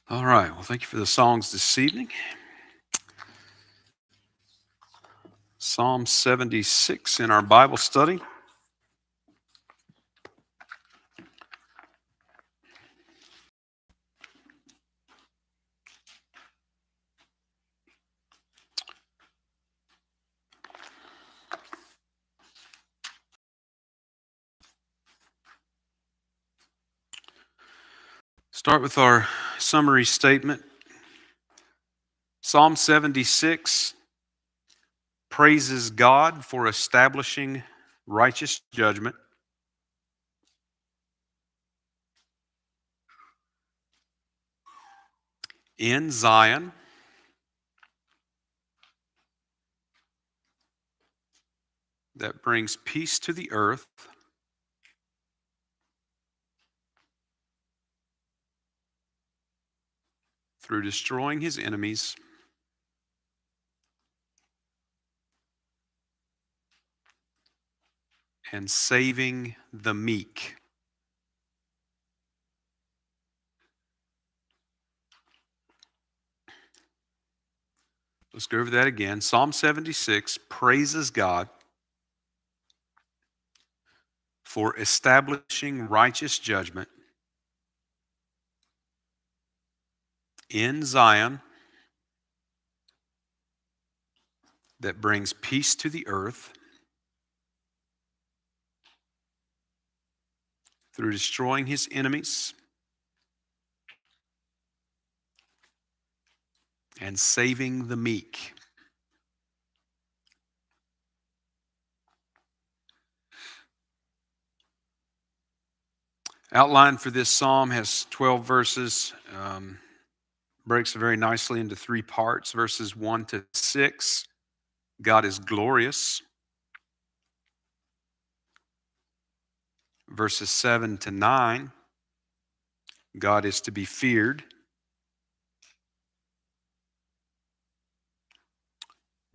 All right. Well, thank you for the songs this evening. Psalm 76 in our Bible study. Start with our summary statement. Psalm 76 praises God for establishing righteous judgment in Zion that brings peace to the earth through destroying his enemies and saving the meek. Let's go over that again. Psalm 76 praises God for establishing righteous judgment in Zion that brings peace to the earth through destroying his enemies and saving the meek. Outline for this psalm has 12 verses, breaks very nicely into three parts. Verses 1 to 6, God is glorious. Verses 7 to 9, God is to be feared.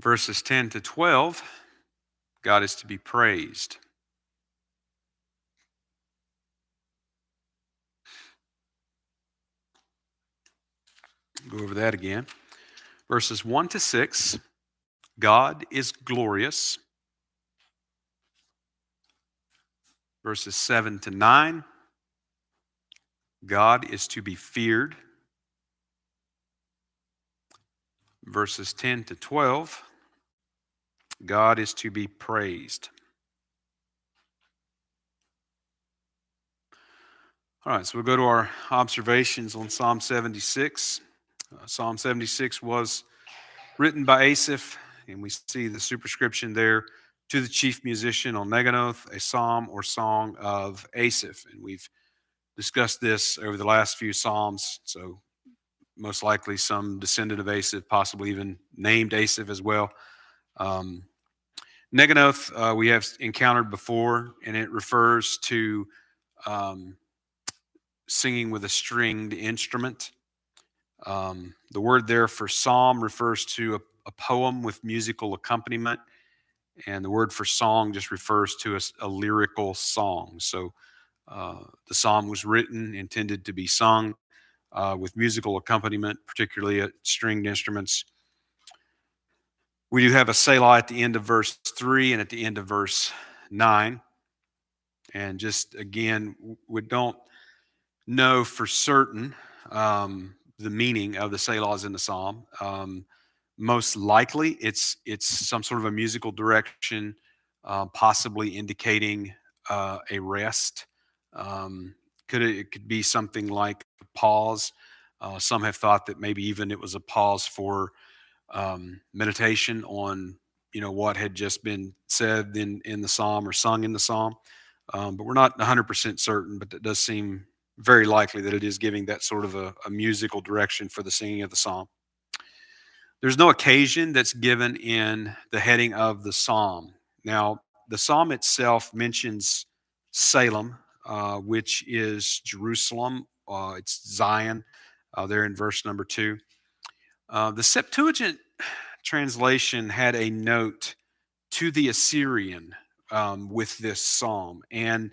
Verses 10 to 12, God is to be praised. Go over that again. Verses 1 to 6, God is glorious. Verses 7 to 9, God is to be feared. Verses 10 to 12, God is to be praised. All right, so we'll go to our observations on Psalm 76. Psalm 76 was written by Asaph, and we see the superscription there, to the chief musician on Neganoth, a psalm or song of Asaph. And we've discussed this over the last few psalms, so most likely some descendant of Asaph, possibly even named Asaph as well. Neganoth we have encountered before, and it refers to singing with a stringed instrument. The word there for psalm refers to a poem with musical accompaniment, and the word for song just refers to a lyrical song. So the psalm was written, intended to be sung with musical accompaniment, particularly at stringed instruments. We do have a Selah at the end of verse 3 and at the end of verse 9. And just again, we don't know for certain the meaning of the Selahs in the psalm. Most likely, it's some sort of a musical direction, possibly indicating a rest. It could be something like a pause. Some have thought that maybe even it was a pause for meditation on what had just been said in the psalm or sung in the psalm. But we're not 100% certain. But it does seem very likely that it is giving that sort of a musical direction for the singing of the psalm. There's no occasion that's given in the heading of the psalm. Now, the psalm itself mentions Salem, which is Jerusalem. It's Zion there in verse number 2. The Septuagint translation had a note to the Assyrian with this psalm. And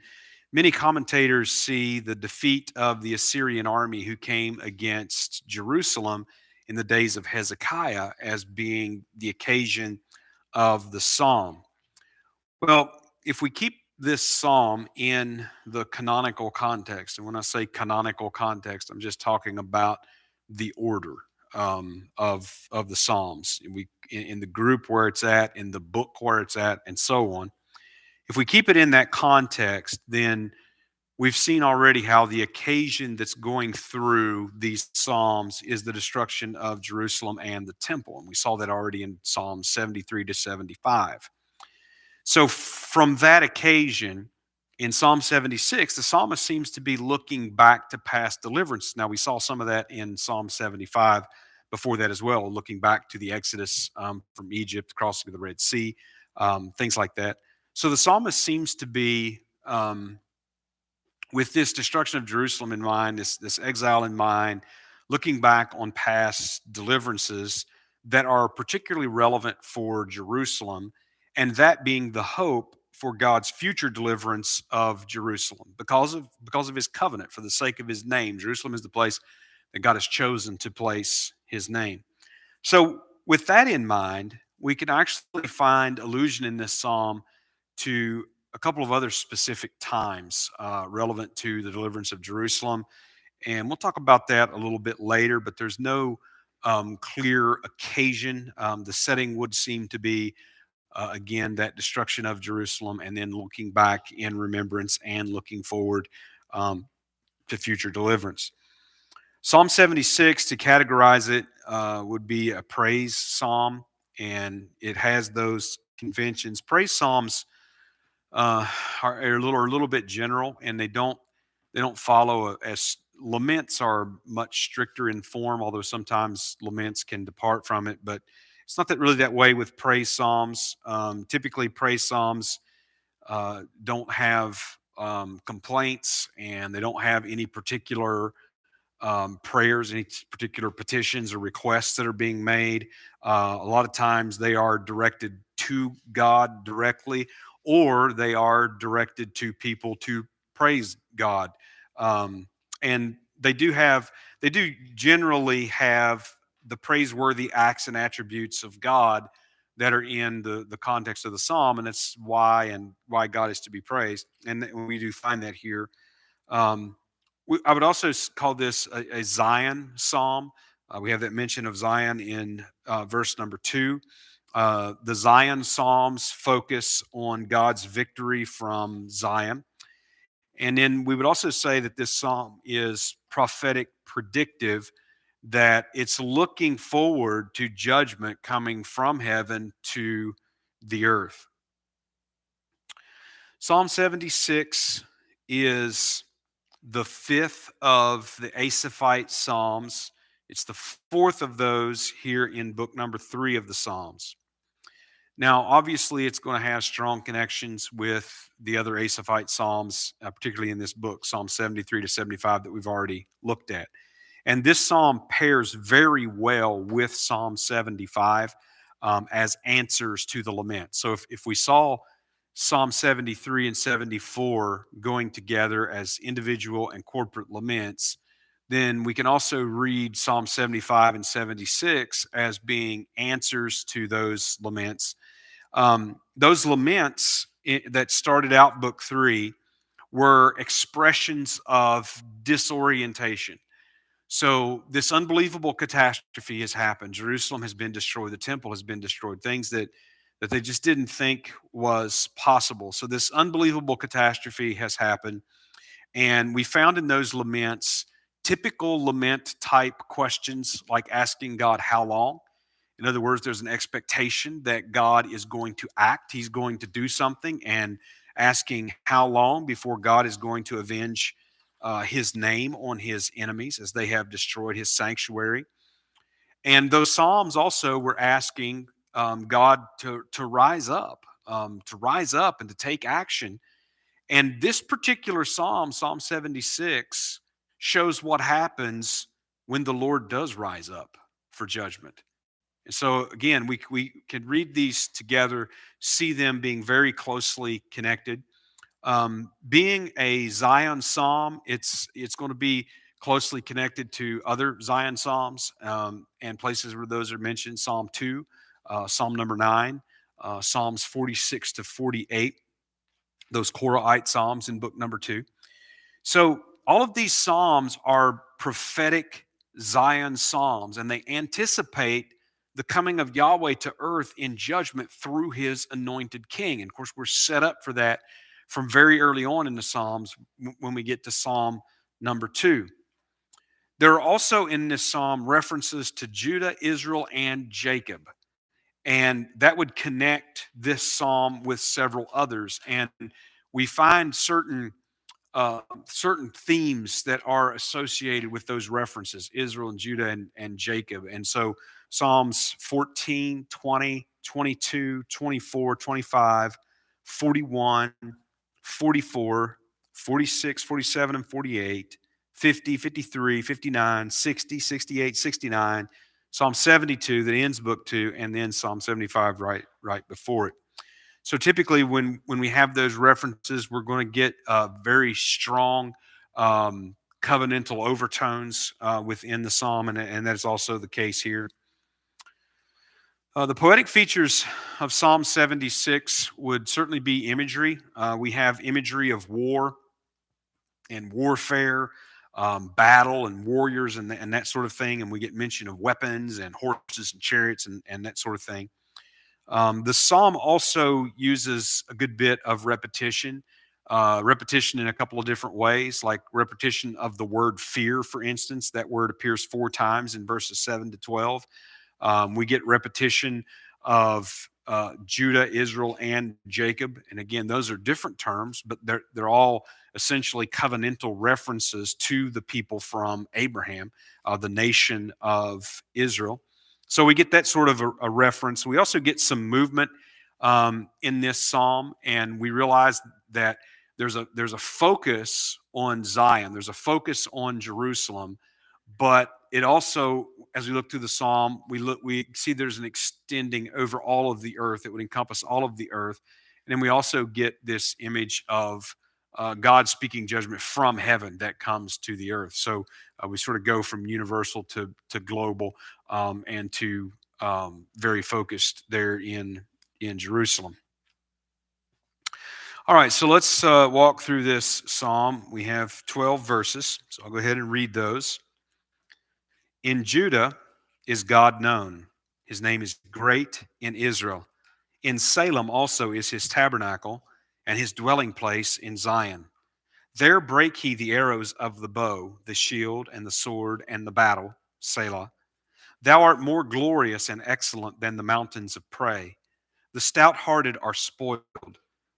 Many commentators see the defeat of the Assyrian army who came against Jerusalem in the days of Hezekiah as being the occasion of the psalm. Well, if we keep this psalm in the canonical context, and when I say canonical context, I'm just talking about the order of the psalms. We in the group where it's at, in the book where it's at, and so on. If we keep it in that context, then we've seen already how the occasion that's going through these Psalms is the destruction of Jerusalem and the temple. And we saw that already in Psalms 73 to 75. So, from that occasion, in Psalm 76, the psalmist seems to be looking back to past deliverance. Now, we saw some of that in Psalm 75 before that as well, looking back to the Exodus from Egypt, crossing the Red Sea, things like that. So, the psalmist seems to be with this destruction of Jerusalem in mind, this exile in mind, looking back on past deliverances that are particularly relevant for Jerusalem, and that being the hope for God's future deliverance of Jerusalem because of his covenant, for the sake of his name. Jerusalem is the place that God has chosen to place his name. So, with that in mind, we can actually find allusion in this psalm to a couple of other specific times relevant to the deliverance of Jerusalem. And we'll talk about that a little bit later, but there's no clear occasion. The setting would seem to be, again, that destruction of Jerusalem and then looking back in remembrance and looking forward to future deliverance. Psalm 76, to categorize it, would be a praise psalm, and it has those conventions. Praise psalms are a little bit general, and they don't follow as laments are much stricter in form, although sometimes laments can depart from it. But it's not that really that way with praise psalms. Typically, praise psalms don't have complaints, and they don't have any particular prayers, any particular petitions or requests that are being made. A lot of times they are directed to God directly, or they are directed to people to praise God. And they do generally have the praiseworthy acts and attributes of God that are in the context of the psalm, and that's why God is to be praised. And we do find that here. Um, I would also call this a Zion psalm. We have that mention of Zion in verse number 2. The Zion psalms focus on God's victory from Zion. And then we would also say that this psalm is prophetic predictive, that it's looking forward to judgment coming from heaven to the earth. Psalm 76 is the fifth of the Asaphite Psalms. It's the fourth of those here in book number 3 of the Psalms. Now, obviously, it's going to have strong connections with the other Asaphite Psalms, particularly in this book, Psalm 73 to 75, that we've already looked at. And this psalm pairs very well with Psalm 75 as answers to the lament. So if we saw Psalm 73 and 74 going together as individual and corporate laments, then we can also read Psalm 75 and 76 as being answers to those laments. Those laments that started out book 3 were expressions of disorientation. So this unbelievable catastrophe has happened. Jerusalem has been destroyed. The temple has been destroyed. Things that they just didn't think was possible. So this unbelievable catastrophe has happened. And we found in those laments typical lament type questions like asking God, how long? In other words, there's an expectation that God is going to act. He's going to do something, and asking how long before God is going to avenge his name on his enemies as they have destroyed his sanctuary. And those Psalms also were asking God to rise up and to take action. And this particular Psalm, Psalm 76, shows what happens when the Lord does rise up for judgment. And so, again, we can read these together, see them being very closely connected. Being a Zion psalm, it's going to be closely connected to other Zion psalms and places where those are mentioned. Psalm 2, Psalm number 9, Psalms 46 to 48, those Korahite psalms in book number 2. So all of these psalms are prophetic Zion psalms, and they anticipate the coming of Yahweh to earth in judgment through his anointed king. And of course, we're set up for that from very early on in the Psalms when we get to Psalm number 2. There are also in this psalm references to Judah, Israel, and Jacob. And that would connect this psalm with several others. And we find certain themes that are associated with those references, Israel and Judah and Jacob. And so Psalms 14, 20, 22, 24, 25, 41, 44, 46, 47, and 48, 50, 53, 59, 60, 68, 69, Psalm 72 that ends book 2, and then Psalm 75 right before it. So typically, when we have those references, we're going to get very strong covenantal overtones within the psalm, and that is also the case here. The poetic features of Psalm 76 would certainly be imagery. We have imagery of war and warfare, battle and warriors and that sort of thing, and we get mention of weapons and horses and chariots and that sort of thing. The psalm also uses a good bit of repetition, repetition in a couple of different ways, like repetition of the word fear, for instance. That word appears 4 times in verses 7 to 12. We get repetition of Judah, Israel, and Jacob. And again, those are different terms, but they're all essentially covenantal references to the people from Abraham, the nation of Israel. So we get that sort of a reference. We also get some movement in this psalm, and we realize that there's a focus on Zion. There's a focus on Jerusalem, but it also, as we look through the psalm, we see there's an extending over all of the earth. It would encompass all of the earth, and then we also get this image of God speaking judgment from heaven that comes to the earth. So we sort of go from universal to global and to very focused there in Jerusalem. All right, so let's walk through this psalm. We have 12 verses, so I'll go ahead and read those. In Judah is God known. His name is great in Israel. In Salem also is his tabernacle, and his dwelling place in Zion. There break he the arrows of the bow, the shield, and the sword, and the battle, Selah. Thou art more glorious and excellent than the mountains of prey. The stout-hearted are spoiled.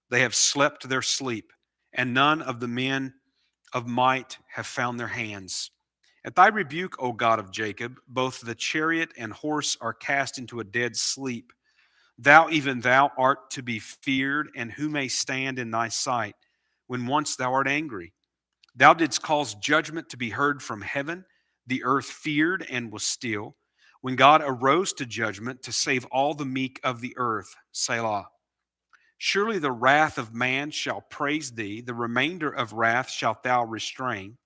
They have slept their sleep, and none of the men of might have found their hands. At thy rebuke, O God of Jacob, both the chariot and horse are cast into a dead sleep. Thou, even thou, art to be feared, and who may stand in thy sight when once thou art angry? Thou didst cause judgment to be heard from heaven. The earth feared and was still. When God arose to judgment to save all the meek of the earth, Selah. Surely the wrath of man shall praise thee, the remainder of wrath shalt thou restrain.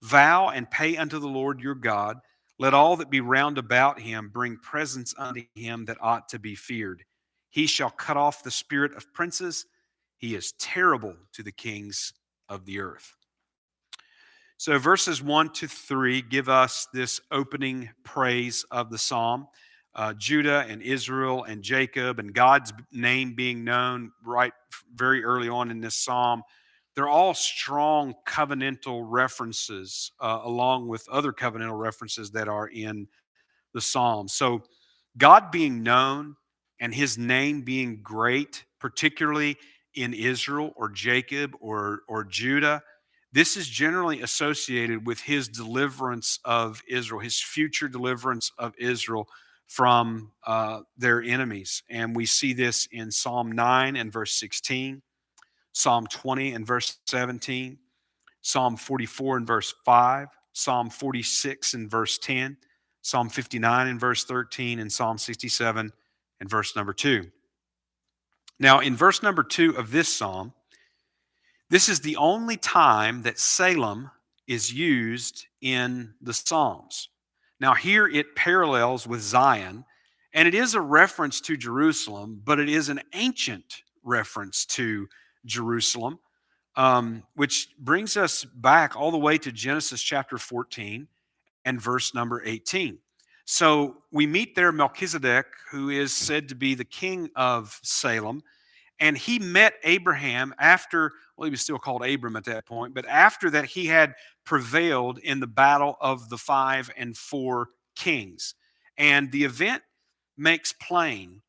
Vow and pay unto the Lord your God. Let all that be round about him bring presents unto him that ought to be feared. He shall cut off the spirit of princes. He is terrible to the kings of the earth. So verses 1 to 3 give us this opening praise of the psalm. Judah and Israel and Jacob and God's name being known right very early on in this psalm. They're all strong covenantal references, along with other covenantal references that are in the psalm. So God being known and his name being great, particularly in Israel or Jacob or Judah, this is generally associated with his deliverance of Israel, his future deliverance of Israel from their enemies. And we see this in Psalm 9 and verse 16, Psalm 20 and verse 17, Psalm 44 and verse 5, Psalm 46 and verse 10, Psalm 59 and verse 13, and Psalm 67 and verse number 2. Now, in verse number 2 of this psalm, This is the only time that Salem is used in the Psalms. Now, here it parallels with Zion, and it is a reference to Jerusalem, but it is an ancient reference to Jerusalem, which brings us back all the way to Genesis chapter 14 and verse number 18. So we meet there Melchizedek, who is said to be the king of Salem, and he met Abraham after, well, he was still called Abram at that point, but after that he had prevailed in the battle of the 5 and 4 kings. And the event makes plain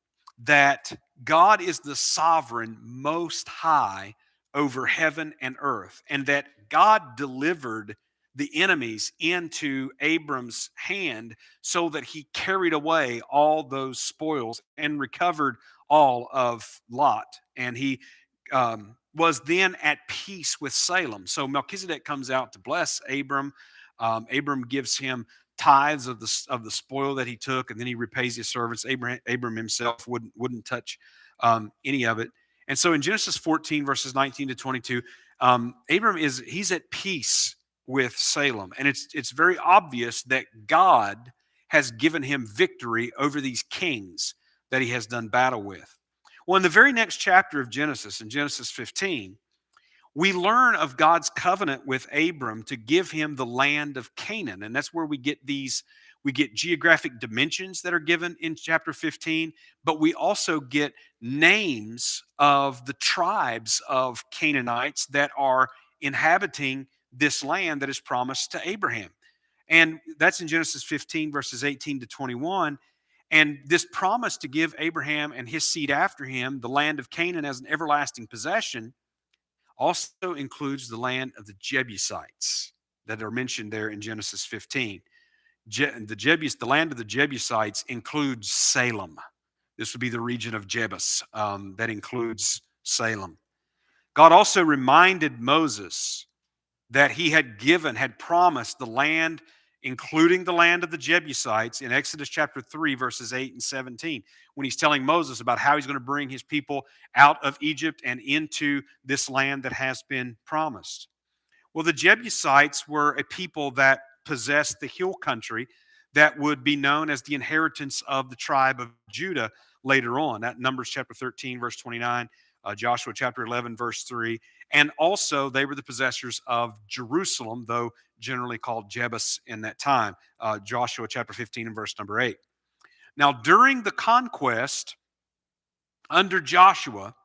that God is the sovereign most high over heaven and earth, and that God delivered the enemies into Abram's hand so that he carried away all those spoils and recovered all of Lot. And he was then at peace with Salem. So Melchizedek comes out to bless Abram. Abram gives him tithes of the spoil that he took, and then he repays his servants. Abram himself wouldn't touch any of it. And so in Genesis 14 verses 19 to 22, Abram he's at peace with Salem, and it's very obvious that God has given him victory over these kings that he has done battle with. Well, in the very next chapter of Genesis, in Genesis 15, we learn of God's covenant with Abram to give him the land of Canaan. And that's where we get geographic dimensions that are given in chapter 15, but we also get names of the tribes of Canaanites that are inhabiting this land that is promised to Abraham. And that's in Genesis 15, verses 18 to 21. And this promise to give Abraham and his seed after him the land of Canaan as an everlasting possession also includes the land of the Jebusites that are mentioned there in Genesis 15. The land of the Jebusites includes Salem. This would be the region of Jebus that includes Salem. God also reminded Moses that he had promised the land, including the land of the Jebusites, in Exodus chapter 3, verses 8 and 17, when he's telling Moses about how he's going to bring his people out of Egypt and into this land that has been promised. Well, the Jebusites were a people that possessed the hill country that would be known as the inheritance of the tribe of Judah later on. That Numbers chapter 13, verse 29, Joshua chapter 11, verse 3. And also they were the possessors of Jerusalem, though generally called Jebus in that time. Joshua chapter 15 and verse number 8. Now, during the conquest under Joshua,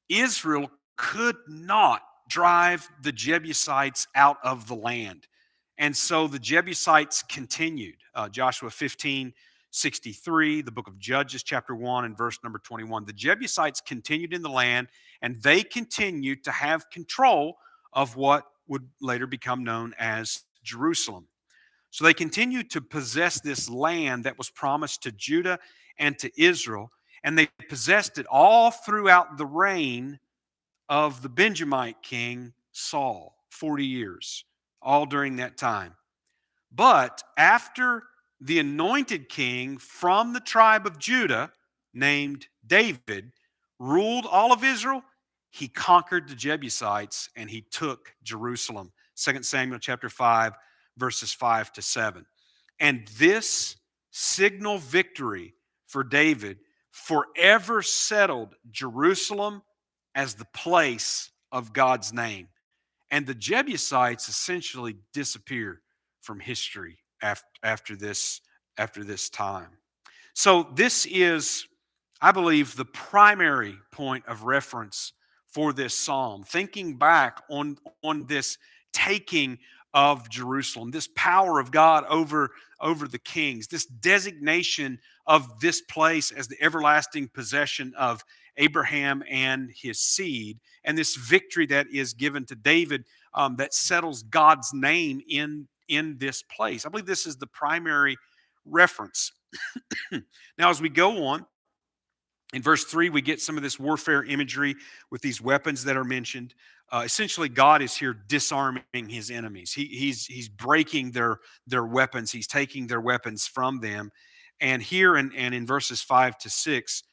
Israel could not drive the Jebusites out of the land. And so the Jebusites continued. Joshua 15:63, the book of Judges chapter 1 and verse number 21. The Jebusites continued in the land, and they continued to have control of what would later become known as Jerusalem. So they continued to possess this land that was promised to Judah and to Israel, and they possessed it all throughout the reign of the Benjamite king Saul, 40 years, all during that time. But after the anointed king from the tribe of Judah, named David, ruled all of Israel, he conquered the Jebusites and he took Jerusalem. 2 Samuel chapter 5, verses 5 to 7. And this signal victory for David forever settled Jerusalem as the place of God's name. And the Jebusites essentially disappear from history after this time. So this is, I believe, the primary point of reference for this psalm. Thinking back on this taking of Jerusalem, this power of God over the kings, this designation of this place as the everlasting possession of Abraham and his seed, and this victory that is given to David that settles God's name in this place. I believe this is the primary reference. Now, as we go on, in verse 3, we get some of this warfare imagery with these weapons that are mentioned. Essentially, God is here disarming his enemies. He's breaking their weapons. He's taking their weapons from them. And here and in verses 5 to 6,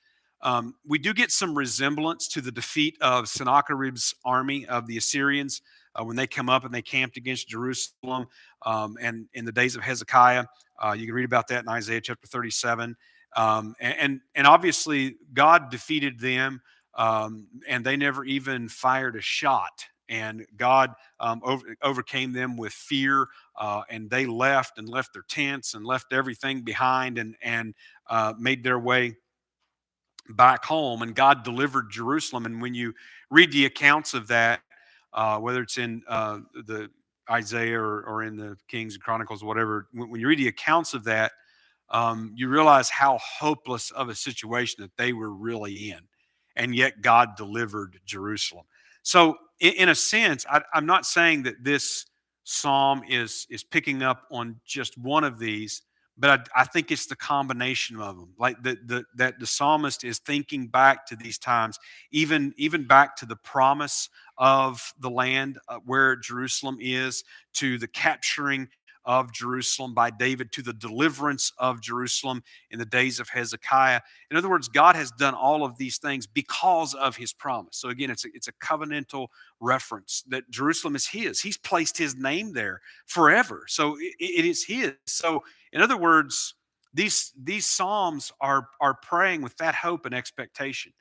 We do get some resemblance to the defeat of Sennacherib's army of the Assyrians when they come up and they camped against Jerusalem. And in the days of Hezekiah, you can read about that in Isaiah chapter 37. And obviously, God defeated them, and they never even fired a shot. And God overcame them with fear, and they left their tents and left everything behind, and made their way back home. And God delivered Jerusalem. And when you read the accounts of that, whether it's in the Isaiah or in the Kings and Chronicles, whatever, when you read the accounts of that, you realize how hopeless of a situation that they were really in. And yet God delivered Jerusalem. So, in a sense, I'm not saying that this psalm is picking up on just one of these, but I think it's the combination of them. Like that the psalmist is thinking back to these times, even back to the promise of the land where Jerusalem is, to the capturing of Jerusalem by David, to the deliverance of Jerusalem in the days of Hezekiah. In other words, God has done all of these things because of his promise. So again, it's a covenantal reference that Jerusalem is his. He's placed his name there forever. So it is his. So in other words, these psalms are praying with that hope and expectation.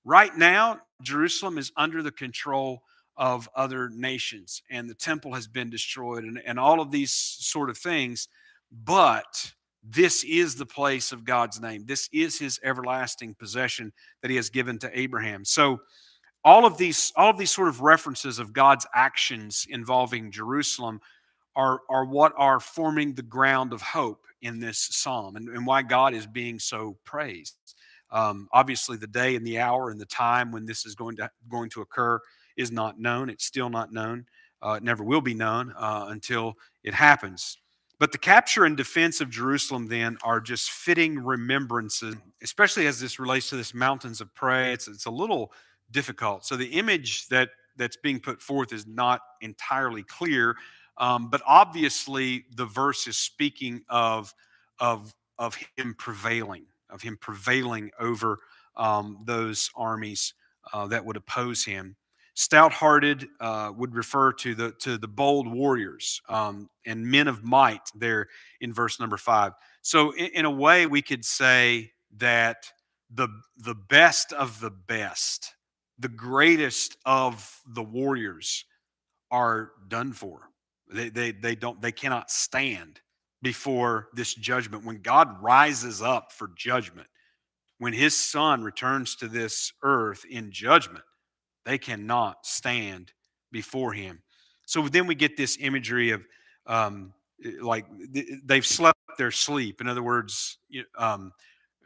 Right now, Jerusalem is under the control of other nations, and the temple has been destroyed, and all of these sort of things. But this is the place of God's name. This is his everlasting possession that he has given to Abraham. So all of these sort of references of God's actions involving Jerusalem are what are forming the ground of hope in this psalm, and why God is being so praised. Obviously, the day and the hour and the time when this is going to occur is not known. It's still not known. It never will be known until it happens. But the capture and defense of Jerusalem then are just fitting remembrances, especially as this relates to this mountains of prey. It's a little difficult. So the image that's being put forth is not entirely clear, but obviously the verse is speaking of him prevailing over those armies that would oppose him. Stout-hearted would refer to the bold warriors and men of might there in verse number 5. So in a way, we could say that the best of the best, the greatest of the warriors, are done for. They cannot stand before this judgment. When God rises up for judgment, when his son returns to this earth in judgment, they cannot stand before him. So then we get this imagery of like they've slept their sleep. In other words,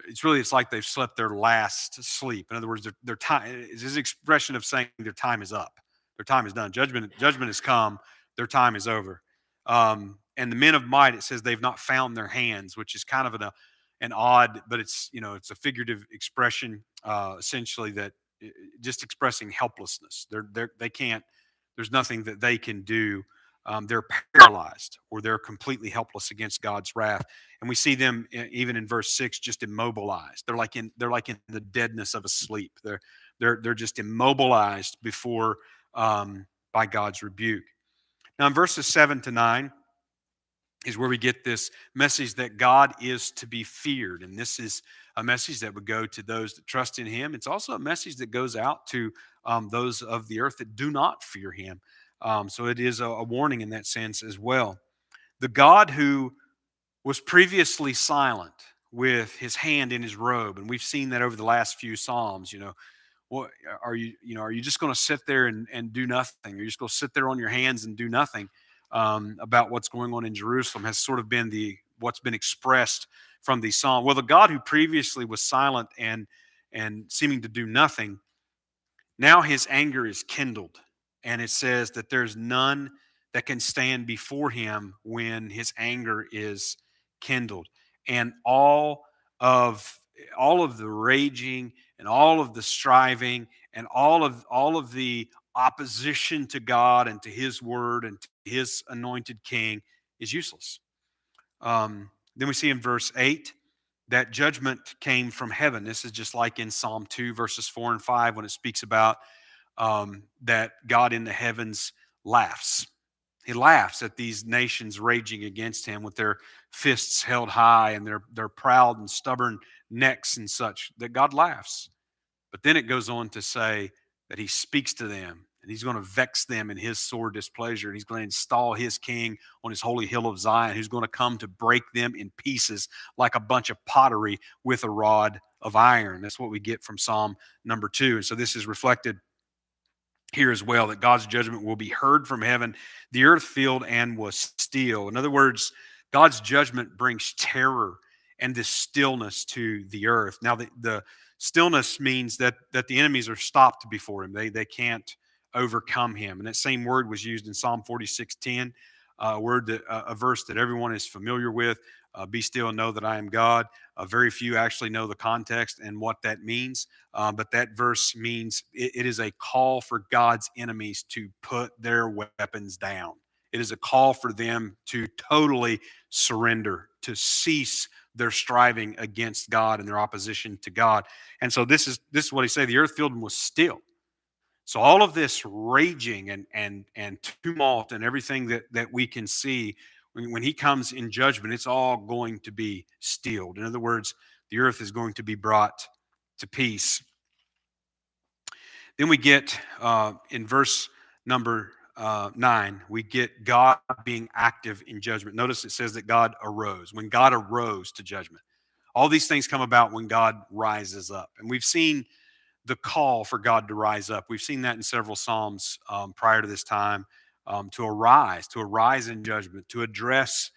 it's like they've slept their last sleep. In other words, their time is an expression of saying their time is up. Their time is done. Judgment has come. Their time is over. And the men of might, it says they've not found their hands, which is kind of an odd, but it's a figurative expression, essentially that just expressing helplessness. They can't. There's nothing that they can do. They're paralyzed, or they're completely helpless against God's wrath. And we see them even in verse 6, just immobilized. They're like in the deadness of a sleep. They're just immobilized before by God's rebuke. Now in verses 7 to 9 is where we get this message that God is to be feared. And this is a message that would go to those that trust in him. It's also a message that goes out to those of the earth that do not fear him. So it is a warning in that sense as well. The God who was previously silent with his hand in his robe, and we've seen that over the last few Psalms, what are you just going to sit there and do nothing? Are you just going to sit there on your hands and do nothing about what's going on in Jerusalem? Has sort of been what's been expressed from the psalm. Well, the God who previously was silent and seeming to do nothing, now his anger is kindled, and it says that there's none that can stand before him when his anger is kindled. And of all of the raging and all of the striving and all of the opposition to God and to his word and to his anointed king is useless. Then we see in verse 8 that judgment came from heaven. This is just like in Psalm 2, verses 4 and 5, when it speaks about that God in the heavens laughs. He laughs at these nations raging against him with their fists held high and their proud and stubborn necks and such, that God laughs. But then it goes on to say that he speaks to them and he's going to vex them in his sore displeasure. And he's going to install his king on his holy hill of Zion, who's going to come to break them in pieces like a bunch of pottery with a rod of iron. That's what we get from Psalm number 2. And so this is reflected here as well, that God's judgment will be heard from heaven. The earth filled and was still. In other words, God's judgment brings terror and this stillness to the earth. Now, the stillness means that the enemies are stopped before him. They can't overcome him. And that same word was used in Psalm 46:10, a verse that everyone is familiar with. Be still and know that I am God. Very few actually know the context and what that means. But that verse means it is a call for God's enemies to put their weapons down. It is a call for them to totally surrender, to cease their striving against God and their opposition to God. And so this is what he said: the earth filled and was still. So all of this raging and tumult and everything that we can see, when he comes in judgment, it's all going to be stilled. In other words, the earth is going to be brought to peace. Then we get in verse number 9, we get God being active in judgment. Notice it says that God arose. When God arose to judgment, all these things come about when God rises up. And we've seen the call for God to rise up. We've seen that in several Psalms prior to this time, to arise in judgment, to address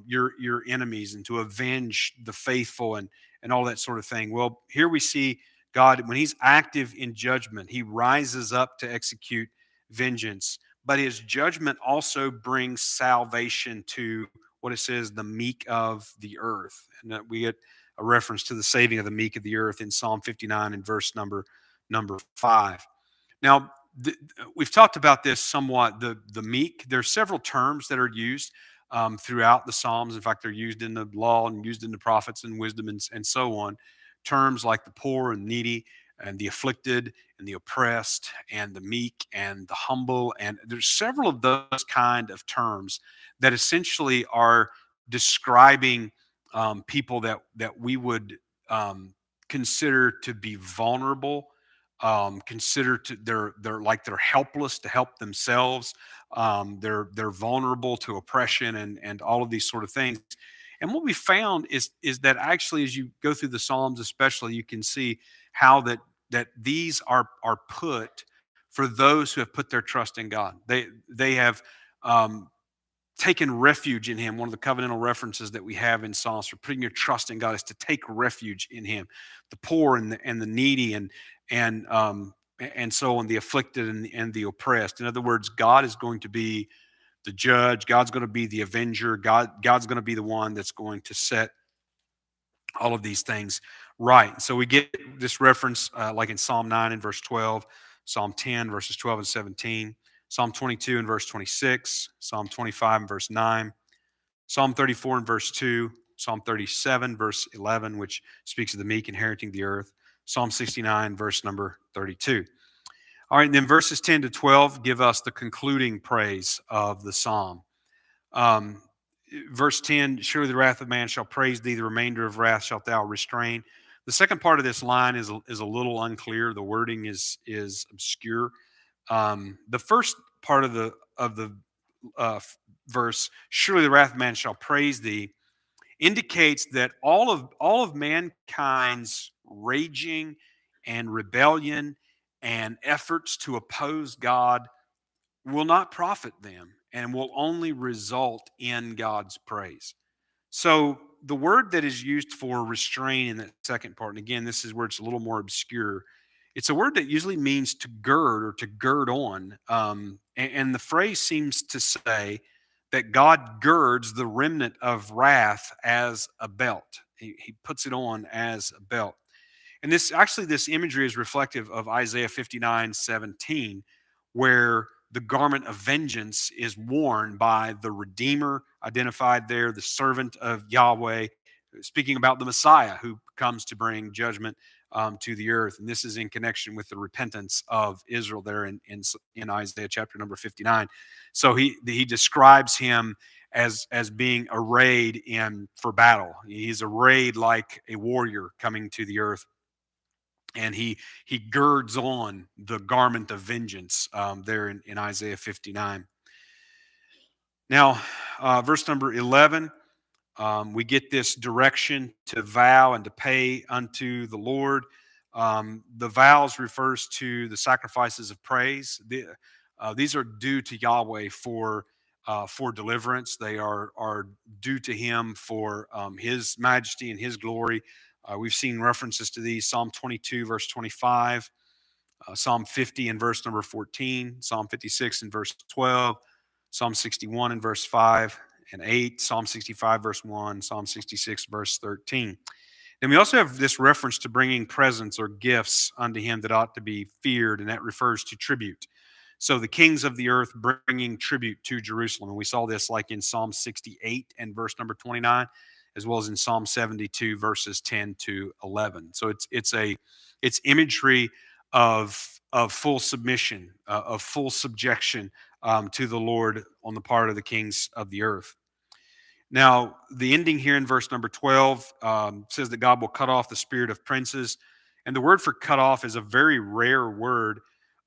your enemies and to avenge the faithful and all that sort of thing. Well, here we see God, when he's active in judgment, he rises up to execute vengeance. But his judgment also brings salvation to what it says, the meek of the earth. And we get a reference to the saving of the meek of the earth in Psalm 59 and verse number 5. Now, we've talked about this somewhat. The meek, there are several terms that are used throughout the Psalms. In fact, they're used in the law and used in the prophets and wisdom and so on. Terms like the poor and needy and the afflicted and the oppressed and the meek and the humble. And there's several of those kind of terms that essentially are describing people that we would consider to be vulnerable, consider to they're helpless to help themselves. They're vulnerable to oppression and all of these sort of things. And what we found is that actually, as you go through the Psalms, especially, you can see how that these are put for those who have put their trust in God. They have taken refuge in him. One of the covenantal references that we have in Psalms for putting your trust in God is to take refuge in him. The poor and the needy and so on, the afflicted and the oppressed. In other words, God is going to be the judge. God's going to be the avenger. God's going to be the one that's going to set all of these things right. So we get this reference like in Psalm 9 and verse 12, Psalm 10 verses 12 and 17, Psalm 22 and verse 26, Psalm 25 and verse 9, Psalm 34 and verse 2, Psalm 37 verse 11, which speaks of the meek inheriting the earth, Psalm 69 verse number 32. All right, and then verses 10 to 12 give us the concluding praise of the psalm. Verse 10, surely the wrath of man shall praise thee, the remainder of wrath shalt thou restrain. The second part of this line is a little unclear. The wording is obscure. The first part of the verse, surely the wrath of man shall praise thee, indicates that all of mankind's raging and rebellion and efforts to oppose God will not profit them and will only result in God's praise. So the word that is used for restrain in that second part, and again, this is where it's a little more obscure. It's a word that usually means to gird or to gird on. And the phrase seems to say that God girds the remnant of wrath as a belt. He puts it on as a belt. And this imagery is reflective of Isaiah 59:17, where the garment of vengeance is worn by the Redeemer, identified there, the servant of Yahweh, speaking about the Messiah who comes to bring judgment to the earth. And this is in connection with the repentance of Israel there in Isaiah chapter number 59. So he describes him as being arrayed for battle. He's arrayed like a warrior coming to the earth. And he girds on the garment of vengeance there in Isaiah 59. Now, verse number 11, we get this direction to vow and to pay unto the Lord. The vows refers to the sacrifices of praise. These are due to Yahweh for deliverance. They are due to Him for His majesty and His glory. We've seen references to these: Psalm 22, verse 25, Psalm 50 and verse number 14, Psalm 56 and verse 12, Psalm 61 and verse 5 and 8, Psalm 65 verse 1, Psalm 66 verse 13. And we also have this reference to bringing presents or gifts unto him that ought to be feared, and that refers to tribute. So the kings of the earth bringing tribute to Jerusalem. And we saw this like in Psalm 68 and verse number 29, as well as in Psalm 72 verses 10 to 11. So it's imagery of full submission, of full subjection to the Lord on the part of the kings of the earth. Now, the ending here in verse number 12 says that God will cut off the spirit of princes. And the word for cut off is a very rare word.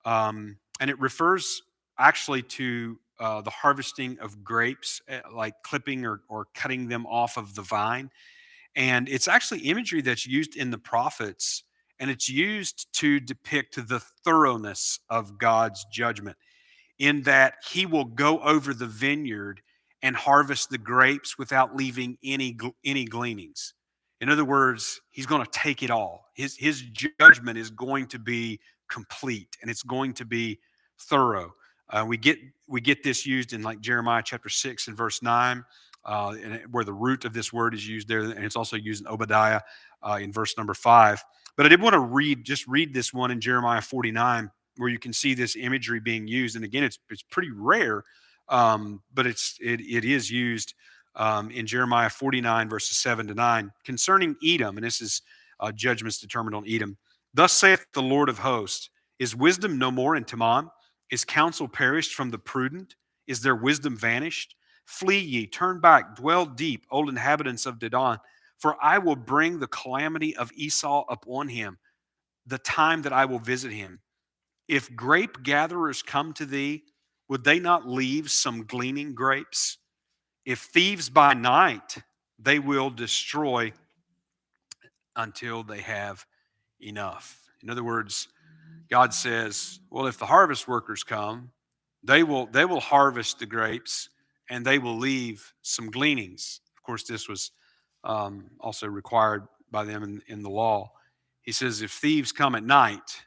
And it refers actually to the harvesting of grapes, like clipping or cutting them off of the vine. And it's actually imagery that's used in the prophets, and it's used to depict the thoroughness of God's judgment, in that he will go over the vineyard and harvest the grapes without leaving any gleanings. In other words, he's going to take it all. His judgment is going to be complete, and it's going to be thorough. We get this used in like Jeremiah chapter 6 and verse 9, where the root of this word is used there, and it's also used in Obadiah in verse number 5. But I did want to read this one in Jeremiah 49, where you can see this imagery being used. And again, it's pretty rare, but it is used in Jeremiah 49 verses 7 to 9 concerning Edom. And this is judgments determined on Edom. Thus saith the Lord of hosts, is wisdom no more in Teman? Is counsel perished from the prudent? Is their wisdom vanished? Flee ye, turn back, dwell deep, old inhabitants of Dedan, for I will bring the calamity of Esau upon him, the time that I will visit him. If grape gatherers come to thee, would they not leave some gleaning grapes? If thieves by night, they will destroy until they have enough. In other words, God says, well, if the harvest workers come, they will harvest the grapes and they will leave some gleanings. Of course, this was also required by them in the law. He says, if thieves come at night,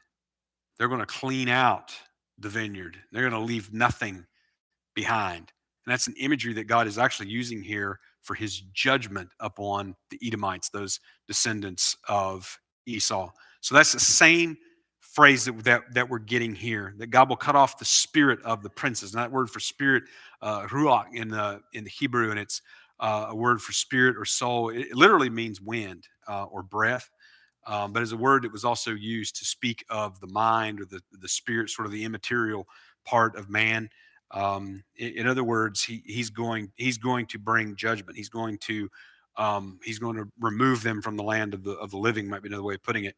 they're going to clean out the vineyard. They're going to leave nothing behind. And that's an imagery that God is actually using here for his judgment upon the Edomites, those descendants of Esau. So that's the same phrase that we're getting here, that God will cut off the spirit of the princes. And that word for spirit, ruach in the Hebrew, and it's a word for spirit or soul. It literally means wind or breath. But as a word that was also used to speak of the mind or the spirit, sort of the immaterial part of man. In other words, he's going to bring judgment. He's going to remove them from the land of the living, might be another way of putting it.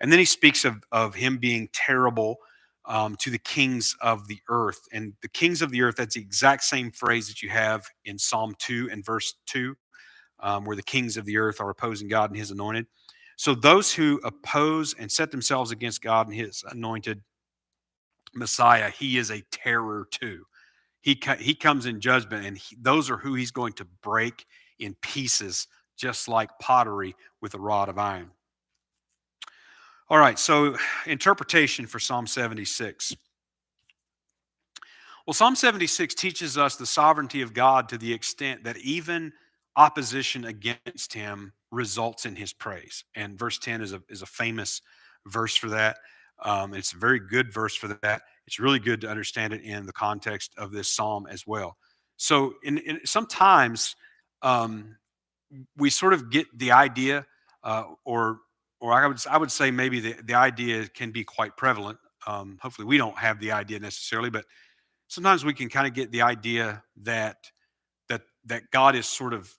And then he speaks of him being terrible to the kings of the earth. And the kings of the earth, that's the exact same phrase that you have in Psalm 2 and verse 2, where the kings of the earth are opposing God and his anointed. So those who oppose and set themselves against God and his anointed Messiah, he is a terror to. He comes in judgment, and those are who he's going to break in pieces, just like pottery with a rod of iron. All right, so interpretation for Psalm 76. Well, Psalm 76 teaches us the sovereignty of God to the extent that even opposition against him results in his praise. And verse 10 is a famous verse for that. It's a very good verse for that. It's really good to understand it in the context of this psalm as well. So sometimes we sort of get the idea, or I would say maybe the idea can be quite prevalent. Hopefully, we don't have the idea necessarily, but sometimes we can kind of get the idea that God is sort of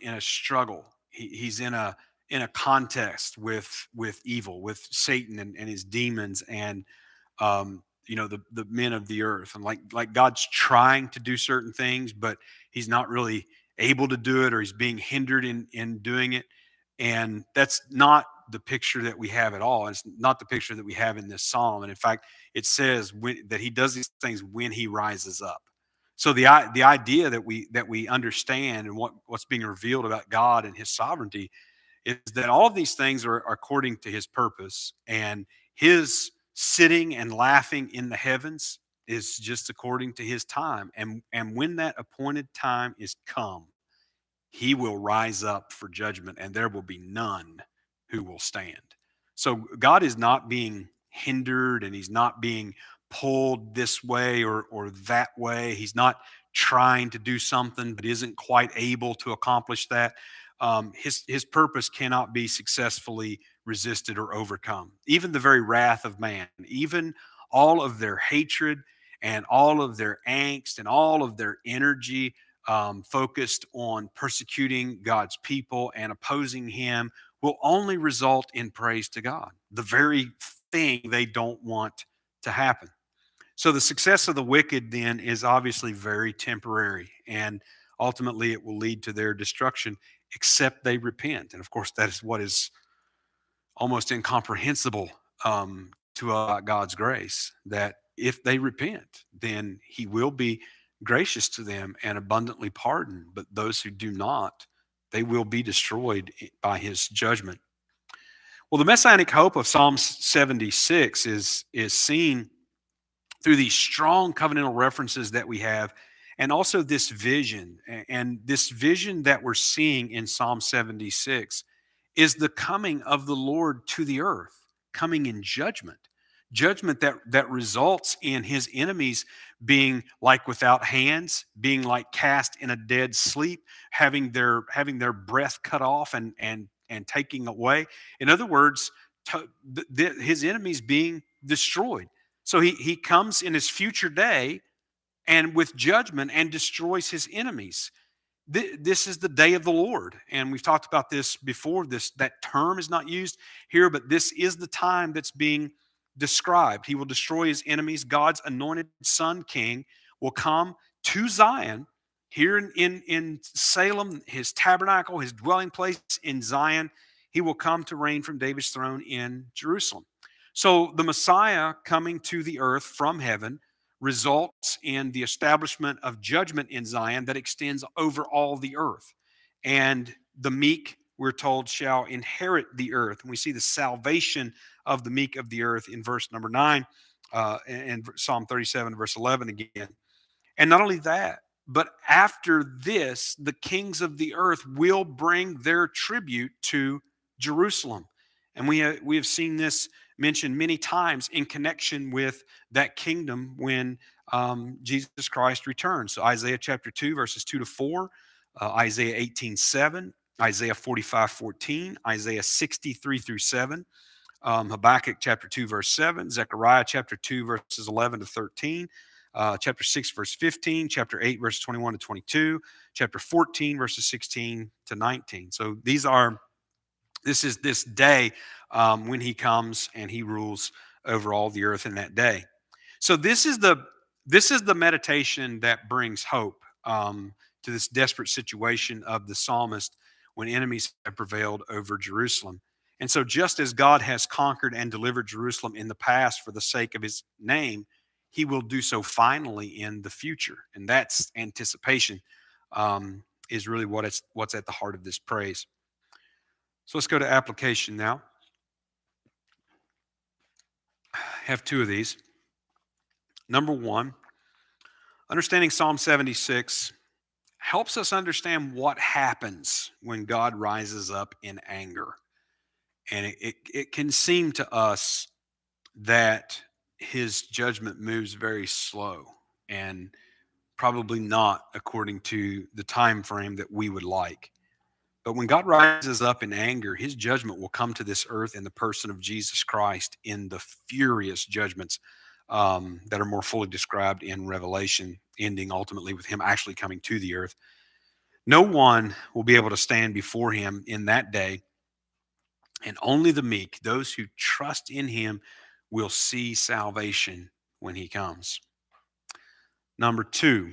in a struggle. He's in a contest with evil, with Satan and his demons, and the men of the earth, and like God's trying to do certain things, but he's not really able to do it, or he's being hindered in doing it. And that's not the picture that we have at all. It's not the picture that we have in this psalm. And in fact, it says that he does these things when he rises up. So the idea that we understand, and what's being revealed about God and his sovereignty, is that all of these things are according to his purpose, and his sitting and laughing in the heavens is just according to his time. And when that appointed time is come, he will rise up for judgment, and there will be none who will stand. So God is not being hindered, and he's not being pulled this way or that way. He's not trying to do something but isn't quite able to accomplish that. His purpose cannot be successfully resisted or overcome. Even the very wrath of man, even all of their hatred and all of their angst and all of their energy focused on persecuting God's people and opposing him, will only result in praise to God, the very thing they don't want to happen. So the success of the wicked then is obviously very temporary, and ultimately it will lead to their destruction, except they repent. And of course, that is what is almost incomprehensible to God's grace, that if they repent, then he will be gracious to them and abundantly pardon. But those who do not, they will be destroyed by his judgment. Well, the Messianic hope of Psalm 76 is seen through these strong covenantal references that we have, and also this vision. And this vision that we're seeing in Psalm 76 is the coming of the Lord to the earth, coming in judgment. Judgment that results in his enemies being like without hands, being like cast in a dead sleep, having their breath cut off and taking away. In other words, his enemies being destroyed. So he comes in his future day and with judgment and destroys his enemies. This is the day of the Lord, and we've talked about this before. That term is not used here, but this is the time that's being described. He will destroy his enemies. God's anointed Son King will come to Zion, here in Salem, his tabernacle, his dwelling place in Zion. He will come to reign from David's throne in Jerusalem. So the Messiah coming to the earth from heaven results in the establishment of judgment in Zion that extends over all the earth. And the meek, we're told, shall inherit the earth. And we see the salvation of the meek of the earth in verse number 9, and Psalm 37, verse 11 again. And not only that, but after this, the kings of the earth will bring their tribute to Jerusalem. And we have seen this mentioned many times in connection with that kingdom when Jesus Christ returns. So Isaiah chapter 2, verses 2 to 4, Isaiah 18:7, Isaiah 45:14, Isaiah 63 through 7, Habakkuk chapter 2, verse 7, Zechariah chapter 2, verses 11 to 13, chapter 6, verse 15, chapter 8, verses 21 to 22, chapter 14, verses 16 to 19. So this is this day when he comes and he rules over all the earth in that day. So this is the meditation that brings hope to this desperate situation of the psalmist when enemies have prevailed over Jerusalem. And so just as God has conquered and delivered Jerusalem in the past for the sake of his name, he will do so finally in the future. And that's anticipation, is really what's at the heart of this praise. So let's go to application now. I have two of these. Number one, understanding Psalm 76 helps us understand what happens when God rises up in anger. And it can seem to us that his judgment moves very slow and probably not according to the time frame that we would like. But when God rises up in anger, his judgment will come to this earth in the person of Jesus Christ in the furious judgments that are more fully described in Revelation, ending ultimately with him actually coming to the earth. No one will be able to stand before him in that day, and only the meek, those who trust in him, will see salvation when he comes. Number two,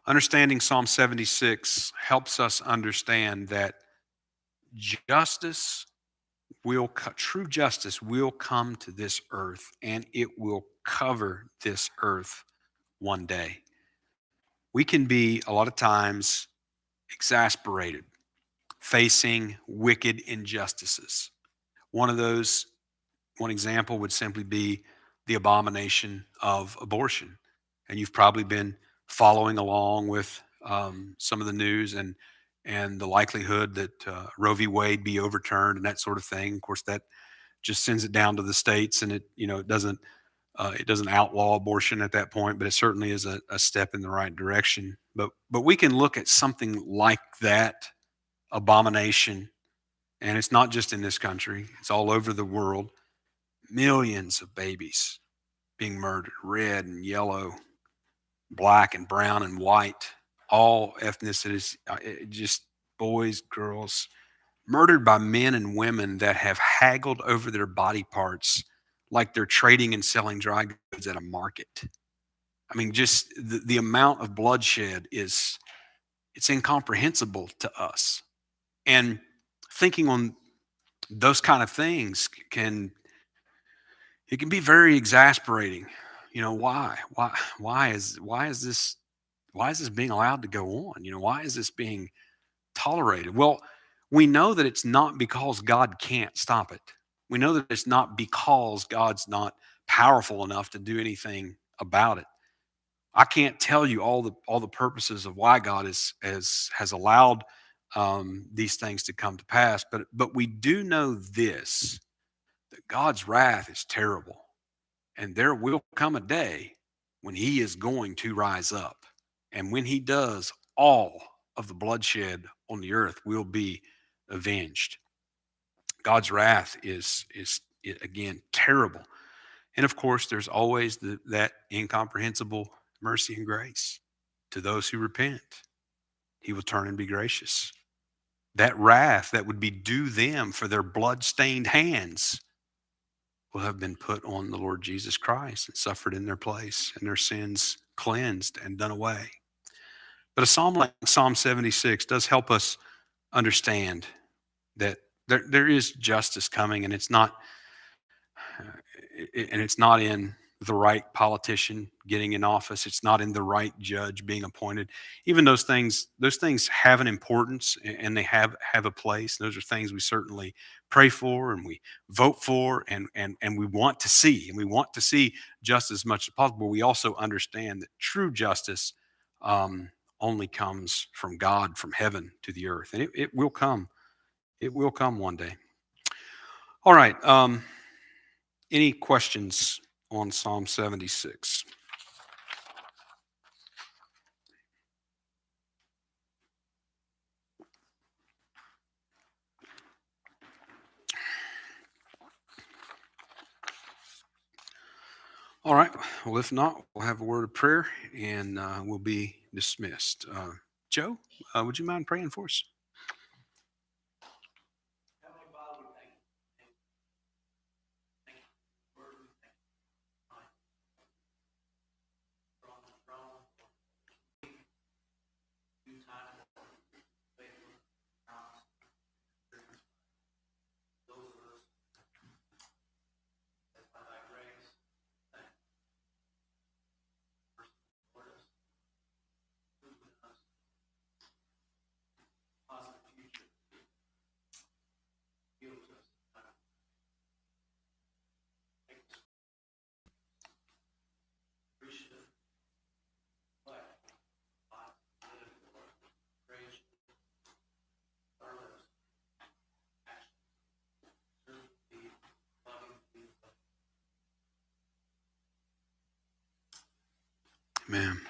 understanding Psalm 76 helps us understand that justice true justice will come to this earth, and it will cover this earth one day. We can be a lot of times exasperated facing wicked injustices. One of those, one example would simply be the abomination of abortion. And you've probably been following along with some of the news and the likelihood that Roe v. Wade be overturned and that sort of thing. Of course, that just sends it down to the states, and it doesn't outlaw abortion at that point, but it certainly is a step in the right direction. But we can look at something like that abomination, and it's not just in this country; it's all over the world. Millions of babies being murdered, red and yellow, black and brown and white, all ethnicities, just boys, girls, murdered by men and women that have haggled over their body parts like they're trading and selling dry goods at a market. I mean, just the amount of bloodshed it's incomprehensible to us. And thinking on those kind of things can be very exasperating. Why is this being allowed to go on? Why is this being tolerated? Well, we know that it's not because God can't stop it. We know that it's not because God's not powerful enough to do anything about it. I can't tell you all the purposes of why God has allowed these things to come to pass, but we do know this, that God's wrath is terrible, and there will come a day when He is going to rise up, and when He does, all of the bloodshed on the earth will be avenged. God's wrath is again terrible, and of course, there's always that incomprehensible mercy and grace to those who repent. He will turn and be gracious. That wrath that would be due them for their blood-stained hands will have been put on the Lord Jesus Christ and suffered in their place, and their sins cleansed and done away. But a psalm like Psalm 76 does help us understand that there is justice coming, and it's not in the right politician getting in office. It's not in the right judge being appointed. Even those things have an importance, and they have a place. Those are things we certainly pray for and we vote for, and we want to see. And we want to see justice as much as possible. We also understand that true justice only comes from God, from heaven to the earth. And it will come. It will come one day. All right. Any questions on Psalm 76? All right. Well, if not, we'll have a word of prayer, and we'll be dismissed. Joe, would you mind praying for us? Amen.